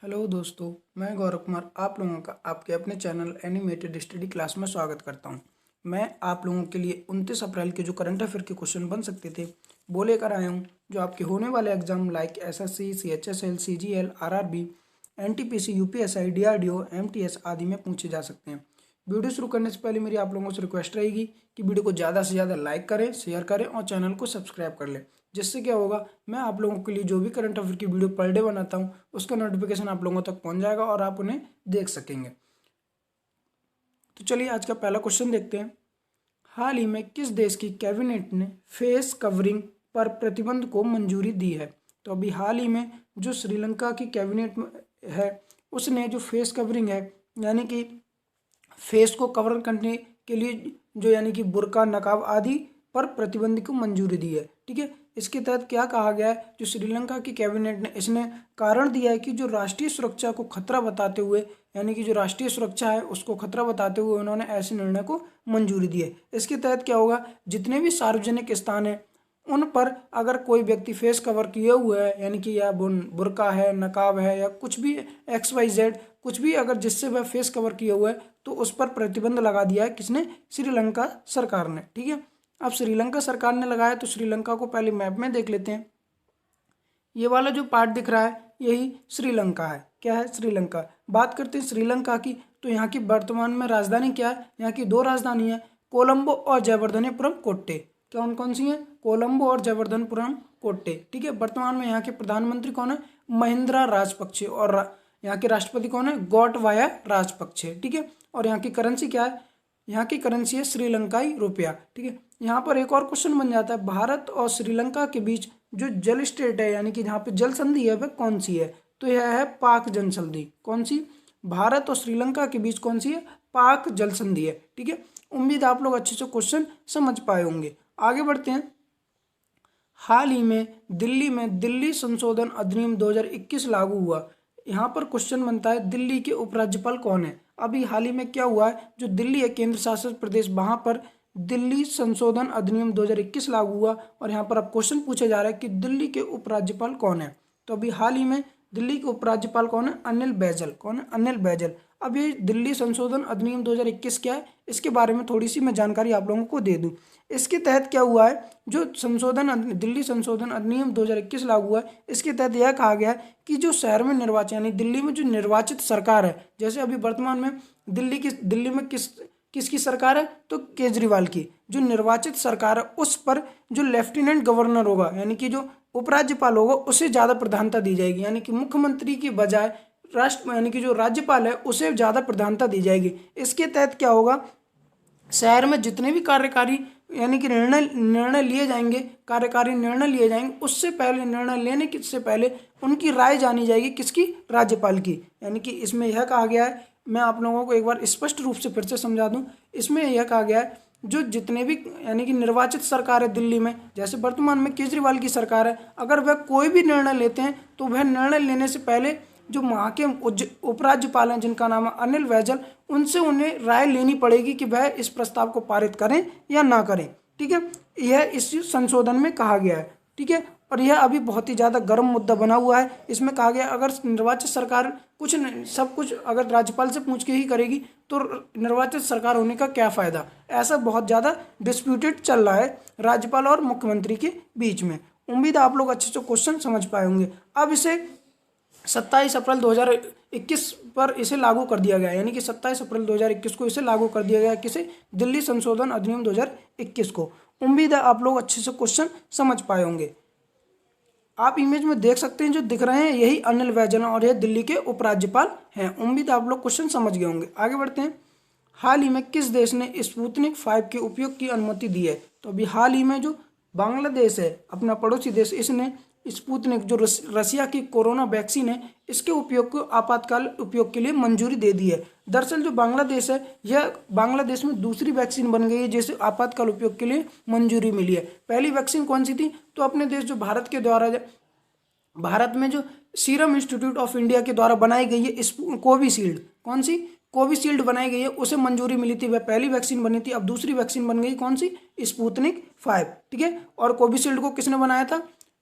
Hello दोस्तों, मैं गौरव कुमार आप लोगों का आपके अपने चैनल एनिमेटेड स्टडी क्लास में स्वागत करता हूं। मैं आप लोगों के लिए 29 अप्रैल के जो करंट अफेयर के क्वेश्चन बन सकते थे वो लेकर आया हूं, जो आपके होने वाले exam like SSC, CHSL, CGL, RRB, NTPC, UPSI, DRDO, MTS आदि में पूछे जा सकते हैं। वीडियो शुरू करने से पहले मेरी आप लोगों से रिक्वेस्ट रहेगी कि वीडियो को ज़्यादा से ज़्यादा लाइक करें, शेयर करें और चैनल को सब्सक्राइब कर लें, जिससे क्या होगा, मैं आप लोगों के लिए जो भी करंट अफेयर की वीडियो पर डे बनाता हूँ उसका नोटिफिकेशन आप लोगों तक पहुँच जाएगा और आप उन्हें देख सकेंगे। तो चलिए आज का पहला क्वेश्चन देखते हैं। हाल ही में किस देश की कैबिनेट ने फेस कवरिंग पर प्रतिबंध को मंजूरी दी है? तो अभी हाल ही में जो श्रीलंका की कैबिनेट है उसने जो फेस कवरिंग है, यानी कि फेस को कवर करने के लिए जो यानी कि बुर्का, नकाब आदि पर प्रतिबंध को मंजूरी दी है। ठीक है, इसके तहत क्या कहा गया है, जो श्रीलंका की कैबिनेट ने इसने कारण दिया है कि जो राष्ट्रीय सुरक्षा को खतरा बताते हुए, यानी कि जो राष्ट्रीय सुरक्षा है उसको खतरा बताते हुए उन्होंने ऐसे निर्णय को मंजूरी दी है। इसके तहत क्या होगा, जितने भी सार्वजनिक स्थान है उन पर अगर कोई व्यक्ति फेस कवर किए हुए है, यानी कि या बुर्का है, नकाब है या कुछ भी XYZ कुछ भी अगर जिससे वह फेस कवर किए हुए है तो उस पर प्रतिबंध लगा दिया है। किसने? श्रीलंका सरकार ने। ठीक है, अब श्रीलंका सरकार ने लगाया तो श्रीलंका को पहले मैप में देख लेते हैं। ये वाला जो पार्ट दिख रहा है यही श्रीलंका है। क्या है? श्रीलंका। बात करते हैं श्रीलंका की, तो यहाँ की वर्तमान में राजधानी क्या है? यहाँ की दो राजधानी है, कोलंबो और जयवर्धनेपुरम कोट्टे। कौन कौन सी हैं? कोलंबो और जयवर्धनपुरम कोट्टे। ठीक है, वर्तमान में यहाँ के प्रधानमंत्री कौन है? महिंद्रा राजपक्षे। और यहाँ के राष्ट्रपति कौन है? गोटबाया राजपक्षे। ठीक है, और यहाँ की करेंसी क्या है? यहाँ की करेंसी है श्रीलंकाई रुपया। ठीक है, यहाँ पर एक और क्वेश्चन बन जाता है, भारत और श्रीलंका के बीच जो जल स्टेट है, यानी कि जहाँ पे जल संधि है वह कौन सी है? तो यह है पाक जल संधि। कौन सी? भारत और श्रीलंका के बीच कौन सी है? पाक जल संधि है। ठीक है, उम्मीद आप लोग अच्छे से क्वेश्चन समझ पाए होंगे। आगे बढ़ते हैं। हाल ही में दिल्ली में दिल्ली संशोधन अधिनियम 2021 लागू हुआ। यहाँ पर क्वेश्चन बनता है, दिल्ली के उपराज्यपाल कौन है? अभी हाल ही में क्या हुआ है, जो दिल्ली है केंद्र शासित प्रदेश, वहाँ पर दिल्ली संशोधन अधिनियम 2021 लागू हुआ और यहाँ पर अब क्वेश्चन पूछा जा रहा है कि दिल्ली के उपराज्यपाल कौन है? तो अभी हाल ही में दिल्ली के उपराज्यपाल कौन है? अनिल बैजल। कौन है? अनिल बैजल। अब ये दिल्ली संशोधन अधिनियम 2021 क्या है, इसके बारे में थोड़ी सी मैं जानकारी आप लोगों को दे दूं। इसके तहत क्या हुआ है, जो दिल्ली संशोधन अधिनियम 2021 लागू हुआ है, इसके तहत यह कहा गया है कि जो शहर में निर्वाचन, यानी दिल्ली में जो निर्वाचित सरकार है, जैसे अभी वर्तमान में दिल्ली में किसकी सरकार है? तो केजरीवाल की। जो निर्वाचित सरकार है उस पर जो लेफ्टिनेंट गवर्नर होगा, यानी कि जो उपराज्यपाल होगा, उसे ज़्यादा प्रधानता दी जाएगी। यानी कि मुख्यमंत्री की बजाय यानी कि जो राज्यपाल है उसे ज़्यादा प्रधानता दी जाएगी। इसके तहत क्या होगा, शहर में जितने भी कार्यकारी यानी कि निर्णय लिए जाएंगे, कार्यकारी निर्णय लिए जाएंगे, उससे पहले निर्णय लेने से पहले उनकी राय जानी जाएगी। किसकी? राज्यपाल की। यानी कि इसमें यह कहा गया है, मैं आप लोगों को एक बार स्पष्ट रूप से फिर से समझा दूं। इसमें यह कहा गया है, जो जितने भी यानी कि निर्वाचित सरकार है दिल्ली में, जैसे वर्तमान में केजरीवाल की सरकार है, अगर वह कोई भी निर्णय लेते हैं तो वह निर्णय लेने से पहले जो वहाँ के उपराज्यपाल हैं, जिनका नाम है अनिल बैजल, उनसे उन्हें राय लेनी पड़ेगी कि वह इस प्रस्ताव को पारित करें या ना करें। ठीक है, यह इस संशोधन में कहा गया है। ठीक है, और यह अभी बहुत ही ज़्यादा गर्म मुद्दा बना हुआ है। इसमें कहा गया अगर निर्वाचित सरकार सब कुछ अगर राज्यपाल से पूछ के ही करेगी तो निर्वाचित सरकार होने का क्या फ़ायदा? ऐसा बहुत ज़्यादा डिस्प्यूटेड चल रहा है राज्यपाल और मुख्यमंत्री के बीच में। उम्मीद है आप लोग अच्छे से क्वेश्चन समझ पाए होंगे। अब इसे 27 अप्रैल 2021 पर इसे लागू कर दिया गया, यानी कि 27 अप्रैल 2021 को इसे लागू कर दिया गया। किसे? दिल्ली संशोधन अधिनियम 2021 को। उम्मीद है आप लोग अच्छे से क्वेश्चन समझ पाए होंगे। आप इमेज में देख सकते हैं, जो दिख रहे हैं यही अनिल बैजल और यह दिल्ली के उपराज्यपाल हैं। उम्मीद है आप लोग क्वेश्चन समझ गए होंगे। आगे बढ़ते हैं। हाल ही में किस देश ने स्पुतनिक 5 के उपयोग की अनुमति दी है? तो अभी हाल ही में जो बांग्लादेश है, अपना पड़ोसी देश, इसने स्पुतनिक जो रसिया की कोरोना वैक्सीन है, इसके उपयोग को आपातकाल उपयोग के लिए मंजूरी दे दी है। दरअसल जो बांग्लादेश है, यह बांग्लादेश में दूसरी वैक्सीन बन गई है जिसे आपातकाल उपयोग के लिए मंजूरी मिली है। पहली वैक्सीन कौन सी थी? तो अपने देश जो भारत के द्वारा, भारत में जो सीरम इंस्टीट्यूट ऑफ इंडिया के द्वारा बनाई गई है कोविशील्ड, कौन सी? कोविशील्ड बनाई गई है, उसे मंजूरी मिली थी। वह पहली वैक्सीन बनी थी। अब दूसरी वैक्सीन बन गई, कौन सी? स्पुतनिक 5। ठीक है, और कोविशील्ड को किसने बनाया था?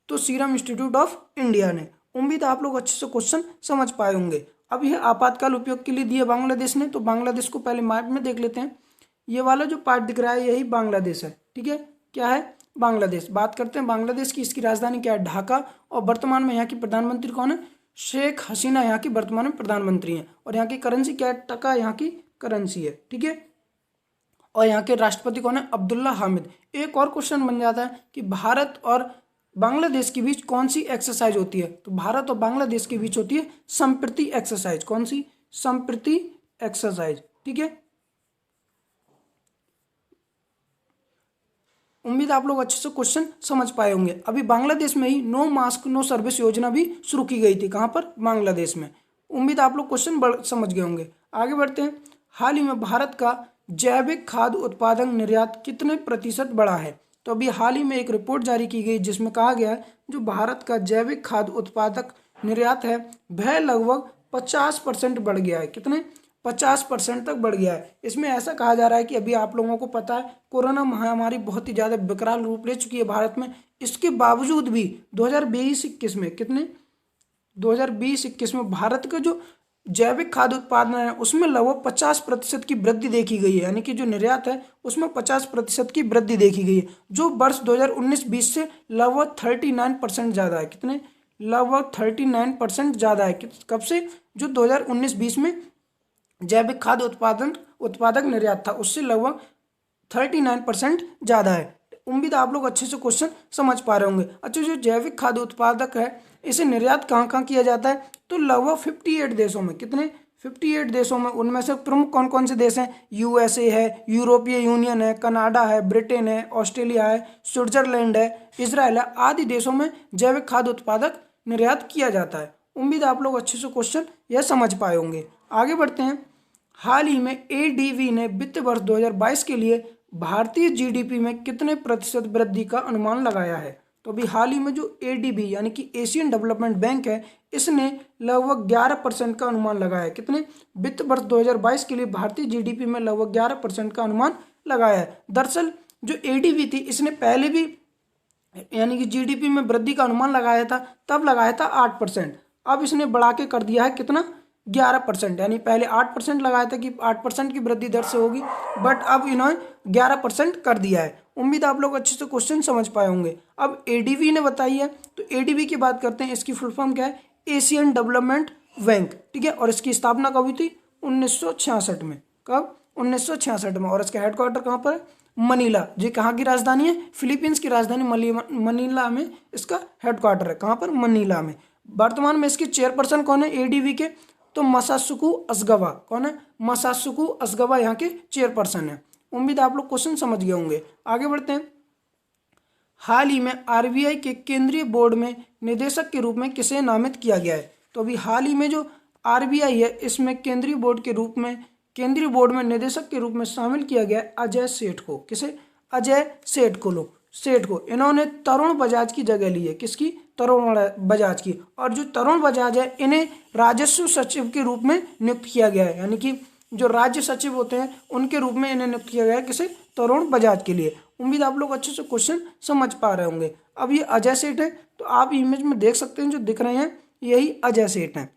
तो सीरम इंस्टीट्यूट ऑफ इंडिया ने। उम्मीद है आप लोग अच्छे से क्वेश्चन समझ पाए होंगे। अब यह आपातकाल उपयोग के लिए दिया बांग्लादेश ने, तो बांग्लादेश को पहले मैप में देख लेते हैं। ये वाला जो पार्ट दिख रहा है यही बांग्लादेश है, ठीक है, क्या है, बांग्लादेश। बात करते हैं बांग्लादेश की, इसकी राजधानी क्या है, ढाका। और वर्तमान में यहाँ की प्रधानमंत्री कौन है, शेख हसीना यहाँ की वर्तमान में प्रधानमंत्री हैं। और यहाँ की करेंसी क्या है, टका यहाँ की करेंसी है, ठीक है। और यहाँ के राष्ट्रपति कौन है, अब्दुल्ला हामिद। एक और क्वेश्चन बन जाता है कि भारत और बांग्लादेश के बीच कौन सी एक्सरसाइज होती है, तो भारत और बांग्लादेश के बीच होती है संप्रति एक्सरसाइज। कौन सी, संप्रति एक्सरसाइज, ठीक है। उम्मीद आप लोग अच्छे से क्वेश्चन समझ पाए होंगे। अभी बांग्लादेश में ही नो मास्क नो सर्विस योजना भी शुरू की गई थी, कहाँ पर, बांग्लादेश में। उम्मीद आप लोग क्वेश्चन समझ गए होंगे। आगे बढ़ते हैं। हाल ही में भारत का जैविक खाद्य उत्पादन निर्यात कितने प्रतिशत बढ़ा है, तो अभी हाल ही में एक रिपोर्ट जारी की गई जिसमें कहा गया है जो भारत का जैविक खाद्य उत्पादक निर्यात है वह लगभग 50% बढ़ गया है। कितने, 50% तक बढ़ गया है। इसमें ऐसा कहा जा रहा है कि अभी आप लोगों को पता है कोरोना महामारी बहुत ही ज़्यादा विकराल रूप ले चुकी है भारत में। इसके बावजूद भी 2020-21 में कितने, 2020-21 में भारत का जो जैविक खाद्य उत्पादन है उसमें लगभग 50% की वृद्धि देखी गई है। यानी कि जो निर्यात है उसमें 50% की वृद्धि देखी गई है, जो वर्ष 2019-20 से लगभग 39% ज़्यादा है। कितने, लगभग 39% ज़्यादा है। कब से, जो 2019-20 में जैविक खाद्य उत्पादक निर्यात था उससे लगभग 39% ज़्यादा है। उम्मीद आप लोग अच्छे से क्वेश्चन समझ पा रहे होंगे। अच्छा, जो जैविक खाद्य उत्पादक है इसे निर्यात कहाँ कहाँ किया जाता है, तो लगभग 58 देशों में। कितने, 58 देशों में। उनमें से प्रमुख कौन कौन से देश हैं, यूएसए है, यूरोपीय यूनियन है, कनाडा है, ब्रिटेन है, ऑस्ट्रेलिया है, स्विट्जरलैंड है, इजराइल है, आदि देशों में जैविक खाद्य उत्पादक निर्यात किया जाता है। उम्मीद आप लोग अच्छे से क्वेश्चन यह समझ पाए होंगे। आगे बढ़ते हैं। हाल ही में एडीबी ने वित्त वर्ष 2022 के लिए भारतीय जीडीपी में कितने प्रतिशत वृद्धि का अनुमान लगाया है, तो अभी हाल ही में जो एडीबी यानी कि एशियन डेवलपमेंट बैंक है इसने लगभग 11% का अनुमान लगाया है। कितने, वित्त वर्ष 2022 के लिए भारतीय जीडीपी में लगभग 11% का अनुमान लगाया है। दरअसल जो एडीबी थी इसने पहले भी यानी कि जीडीपी में वृद्धि का अनुमान लगाया था, तब लगाया था 8%। अब इसने बढ़ा के कर दिया है कितना, 11%। यानी पहले 8% लगाया था कि 8% की वृद्धि दर से होगी, बट अब इन्होंने 11% कर दिया है। उम्मीद आप लोग अच्छे से क्वेश्चन समझ पाए होंगे। अब एडीबी ने बताई है, तो एडीबी की बात करते हैं। इसकी फुल फॉर्म क्या है, एशियन डेवलपमेंट बैंक, ठीक है। और इसकी स्थापना कब हुई थी, 1966 में। कब, 1966 में। और इसका हेडक्वार्टर कहाँ पर है, मनीला। जी कहाँ की राजधानी है, फिलीपींस की राजधानी मनीला में इसका हेडक्वार्टर है। कहाँ पर, मनीला में। वर्तमान में इसके चेयरपर्सन कौन है एडीबी के, तो मसासुकु असगवा। कौन है, मसासुकु असगवा यहाँ के चेयरपर्सन है। उम्मीद आप लोग क्वेश्चन समझ गए होंगे। आगे बढ़ते हैं। हाल ही में आरबीआई के केंद्रीय बोर्ड में निदेशक के रूप में किसे नामित किया गया है, तो अभी हाल ही में जो आरबीआई है इसमें केंद्रीय बोर्ड में निदेशक के रूप में शामिल किया गया है अजय सेठ को। किसे, अजय सेठ को। इन्होंने तरुण बजाज की जगह ली है। किसकी, तरुण बजाज की। और जो तरुण बजाज है इन्हें राजस्व सचिव के रूप में नियुक्त किया गया है। यानी कि जो राज्य सचिव होते हैं उनके रूप में इन्हें नियुक्त किया गया है। किसे, तरुण बजाज के लिए। उम्मीद आप लोग अच्छे से क्वेश्चन समझ पा रहे होंगे। अब ये अजय सेठ है, तो आप इमेज में देख सकते हैं जो दिख रहे हैं यही अजय सेठ हैं।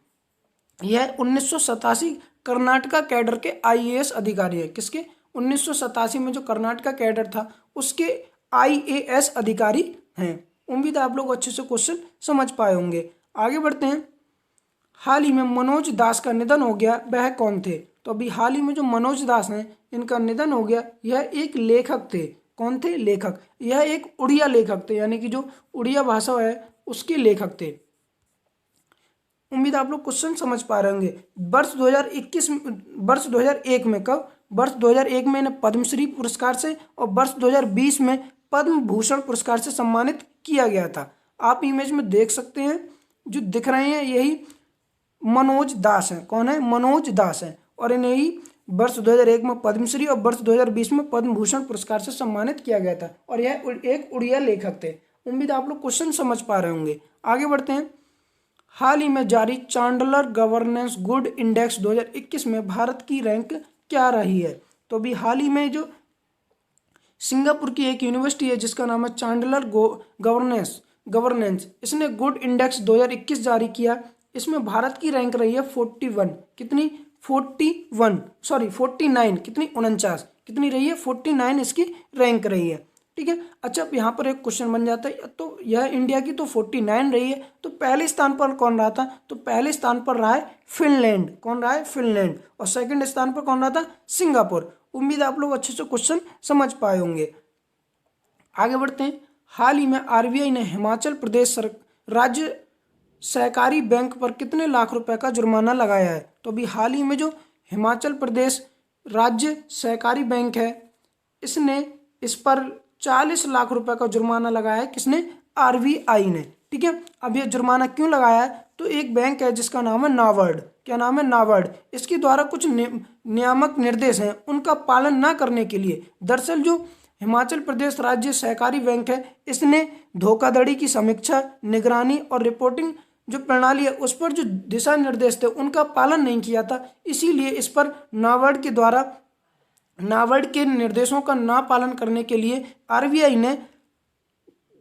यह 1987 कर्नाटका कैडर के आईएएस अधिकारी है। किसके, 1987 में जो कर्नाटका कैडर था उसके आईएएस अधिकारी हैं। उम्मीद है आप लोग अच्छे से क्वेश्चन समझ पाए होंगे। आगे बढ़ते हैं। हाल ही में मनोज दास का निधन हो गया, वह कौन थे, तो अभी हाल ही में जो मनोज दास हैं इनका निधन हो गया। यह एक लेखक थे। कौन थे, लेखक। यह एक उड़िया लेखक थे, यानी कि जो उड़िया भाषा है उसके लेखक थे। उम्मीद आप लोग क्वेश्चन समझ पा रहे होंगे। वर्ष 2001 में, कब, वर्ष 2001 में इन्हें पद्मश्री पुरस्कार से और वर्ष 2020 में पद्म भूषण पुरस्कार से सम्मानित किया गया था। आप इमेज में देख सकते हैं जो दिख रहे हैं यही मनोज दास हैं। कौन है, मनोज दास हैं। और इन्हें ही वर्ष 2001 में पद्मश्री और वर्ष 2020 में पद्म भूषण पुरस्कार से सम्मानित किया गया था। और यह एक उड़िया लेखक थे। उम्मीद आप लोग क्वेश्चन समझ पा रहे होंगे। आगे बढ़ते हैं। हाल ही में जारी चांडलर गवर्नेंस गुड इंडेक्स 2021 में भारत की रैंक क्या रही है, तो अभी हाल ही में जो सिंगापुर की एक यूनिवर्सिटी है जिसका नाम है चांडलर गवर्नेंस गवर्नेंस, इसने गुड इंडेक्स 2021 जारी किया। इसमें भारत की रैंक रही है 41, कितनी 49, कितनी 49, कितनी रही है 49 इसकी रैंक रही है। ठीक है। अच्छा, अब यहाँ पर एक क्वेश्चन बन जाता है, तो यह इंडिया की तो 49 रही है, तो पहले स्थान पर कौन रहा था? तो पहले स्थान पर रहा है फिनलैंड। कौन रहा है? फिनलैंड। और सेकंड स्थान पर कौन रहा था? सिंगापुर। उम्मीद है आप लोग अच्छे से क्वेश्चन समझ पाए होंगे। आगे बढ़ते हैं। हाल ही में आरबीआई ने हिमाचल प्रदेश राज्य सहकारी बैंक पर कितने लाख रुपए का जुर्माना लगाया है? तो अभी हाल ही में जो हिमाचल प्रदेश राज्य सहकारी बैंक है, इसने इस पर 40 लाख रुपए का जुर्माना लगाया है। किसने? आरबीआई ने। ठीक है। अब यह जुर्माना क्यों लगाया है? तो एक बैंक है जिसका नाम है नाबार्ड। क्या नाम है? नाबार्ड। इसके द्वारा कुछ नियामक निर्देश हैं, उनका पालन ना करने के लिए। दरअसल जो हिमाचल प्रदेश राज्य सहकारी बैंक है, इसने धोखाधड़ी की समीक्षा, निगरानी और रिपोर्टिंग जो प्रणाली है उस पर जो दिशा निर्देश थे उनका पालन नहीं किया था। इसीलिए इस पर नाबार्ड के निर्देशों का ना पालन करने के लिए आरबीआई ने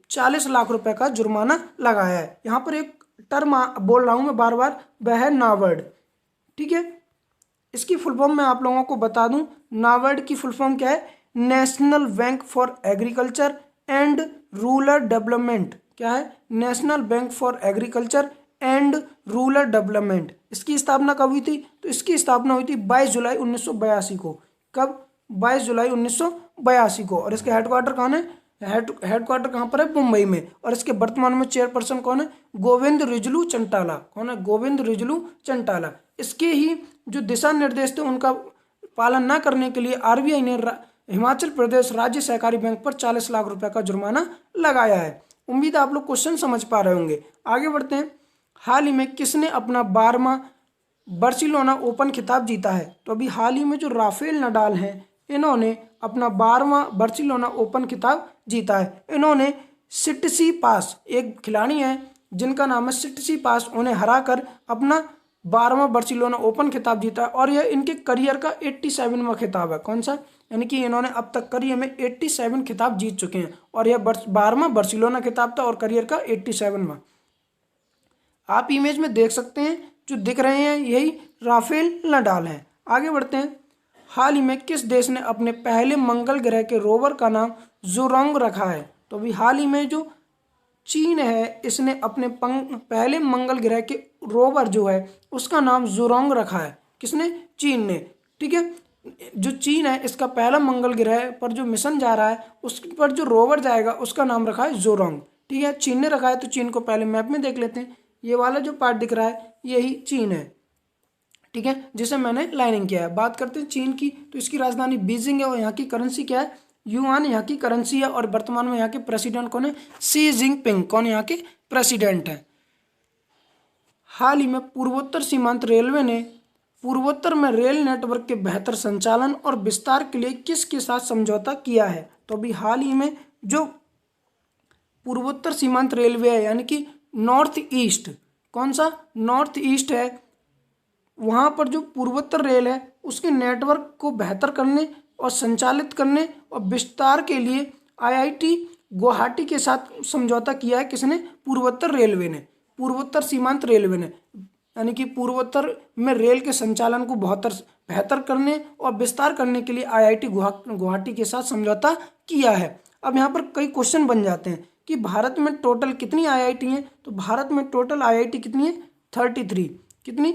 40 लाख रुपए का जुर्माना लगाया है। यहाँ पर एक टर्म बोल रहा हूँ मैं बार बार, वह है नाबार्ड। ठीक है। इसकी फुल फॉर्म मैं आप लोगों को बता दूं। नाबार्ड की फुल फॉर्म क्या है? National bank for agriculture and rural development. क्या है? National bank for agriculture and rural development. इसकी स्थापना कब हुई थी? तो इसकी स्थापना हुई थी 22 जुलाई 1982 को। कब? 22 जुलाई 1982 को। और इसके हेडक्वार्टर कहाँ है? हेडक्वार्टर कहाँ पर है? मुंबई में। और इसके वर्तमान में चेयरपर्सन कौन है? गोविंद रिजलू चंटाला। कौन है? गोविंद रिजलू चंटाला। इसके ही जो दिशा निर्देश थे उनका पालन न करने के लिए आरबीआई ने हिमाचल प्रदेश राज्य सहकारी बैंक पर 40 लाख रुपए का जुर्माना लगाया है। उम्मीद है आप लोग क्वेश्चन समझ पा रहे होंगे। आगे बढ़ते हैं। हाल ही में किसने अपना 12वां बार्सिलोना ओपन खिताब जीता है? तो अभी हाल ही में जो राफेल नडाल हैं, इन्होंने अपना 12वां बार्सिलोना ओपन खिताब जीता है। इन्होंने सिटसिपास, एक खिलाड़ी हैं जिनका नाम है सिटसिपास, उन्हें हराकर अपना 12वां बार्सिलोना ओपन खिताब जीता। और यह इनके करियर का 87वां खिताब है। कौन सा? यानी कि इन्होंने अब तक करियर में 87 खिताब जीत चुके हैं। और यह 12वां बार्सिलोना खिताब था और करियर का 87वां। आप इमेज में देख सकते हैं, जो दिख रहे हैं यही राफेल नडाल हैं। आगे बढ़ते हैं। हाल ही में किस देश ने अपने पहले मंगल ग्रह के रोवर का नाम ज़ुरोंग रखा है? तो अभी हाल ही में जो चीन है, इसने अपने पहले मंगल ग्रह के रोवर जो है उसका नाम ज़ुरोंग रखा है। किसने? चीन ने। ठीक है। जो चीन है, इसका पहला मंगल ग्रह पर जो मिशन जा रहा है उस पर जो रोवर जाएगा उसका नाम रखा है ज़ुरोंग। ठीक है। चीन ने रखा है, तो चीन को पहले मैप में देख लेते हैं। ये वाला जो पार्ट दिख रहा है यही चीन है। ठीक है, जिसे मैंने लाइनिंग किया है। बात करते हैं चीन की, तो इसकी राजधानी बीजिंग है और यहाँ की करेंसी क्या है? युआन यहाँ की करेंसी है। और वर्तमान में यहाँ के प्रेसिडेंट कौन है? Xi Jinping. कौन यहाँ के प्रेसिडेंट है? हाल ही में पूर्वोत्तर सीमांत रेलवे ने पूर्वोत्तर में रेल नेटवर्क के बेहतर संचालन और विस्तार के लिए किसके साथ समझौता किया है? तो अभी हाल ही में जो पूर्वोत्तर सीमांत रेलवे है, यानी कि नॉर्थ ईस्ट, कौन सा? नॉर्थ ईस्ट है, वहाँ पर जो पूर्वोत्तर रेल है उसके नेटवर्क को बेहतर करने और संचालित करने और विस्तार के लिए आईआईटी गुवाहाटी के साथ समझौता किया है। किसने? पूर्वोत्तर रेलवे ने, पूर्वोत्तर सीमांत रेलवे ने। यानी कि पूर्वोत्तर में रेल के संचालन को बेहतर करने और विस्तार करने के लिए आईआईटी गुवाहाटी के साथ समझौता किया है। अब यहाँ पर कई क्वेश्चन बन जाते हैं कि भारत में टोटल कितनी आईआईटी हैं? तो भारत में टोटल आईआईटी कितनी है? 33। कितनी?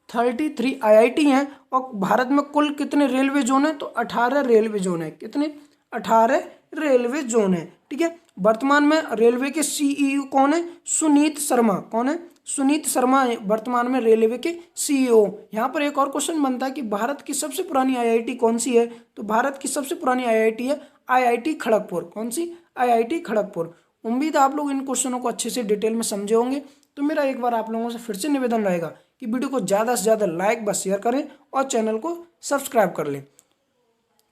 33 आईआईटी हैं। और भारत में कुल कितने रेलवे जोन है? तो 18 रेलवे जोन है। कितने? 18 रेलवे जोन है। ठीक है। वर्तमान में रेलवे के सीईओ कौन है? सुनीत शर्मा। कौन है? सुनीत शर्मा वर्तमान में रेलवे के सीईओ। यहाँ पर एक और क्वेश्चन बनता है कि भारत की सबसे पुरानी आईआईटी कौन सी है? तो भारत की सबसे पुरानी आईआईटी है आईआईटी खड़गपुर। कौन सी? आईआईटी खड़गपुर। उम्मीद है आप लोग इन क्वेश्चनों को अच्छे से डिटेल में समझे होंगे। तो मेरा एक बार आप लोगों से फिर से निवेदन रहेगा कि वीडियो को ज़्यादा से ज़्यादा लाइक व शेयर करें और चैनल को सब्सक्राइब कर लें।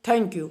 Thank you.